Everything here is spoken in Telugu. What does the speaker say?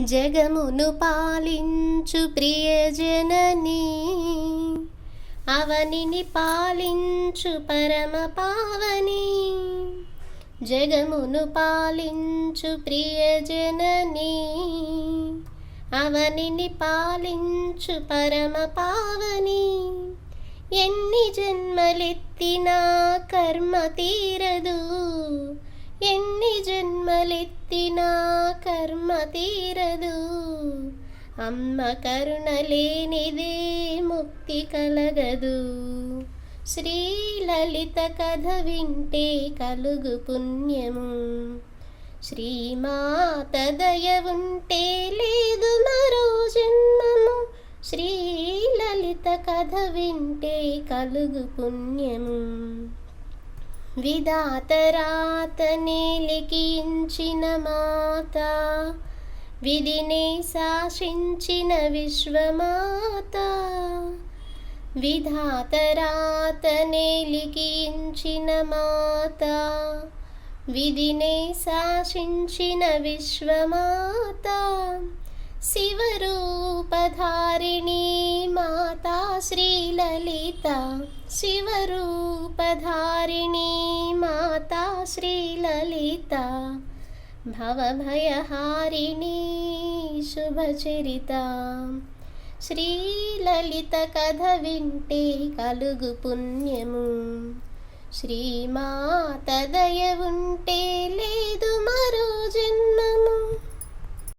జగమును పాలించు ప్రియజననీ, అవనిని పాలించు పరమ పావని. జగమును పాలించు ప్రియజననీ, అవనిని పాలించు పరమ పావని. ఎన్ని జన్మలెత్తినా కర్మ తీరదు, ఎన్ని జన్మలెత్తినా కర్మ తీరదు. అమ్మ కరుణ లేనిదే ముక్తి కలగదు. శ్రీలలిత కథ వింటే కలుగు పుణ్యము, శ్రీమాత దయ ఉంటే లేదు మరో జన్మము. శ్రీలలిత కథ వింటే కలుగు పుణ్యము. విధాత రాతనే లిఖించిన మాత, విధినే శాసించిన విశ్వమాత. విధాత రాతనే లిఖించిన మాత, విధినే శాసించిన విశ్వమాత. శివరూపధారిణి మాతా శ్రీలలిత, శివరూపధారిణి మాతా శ్రీలలిత. భవభయహారిణి శుభచరిత. శ్రీలలిత కథ వింటే కలుగు పుణ్యము, శ్రీమాత దయ ఉంటే లేదు మరో జన్మము.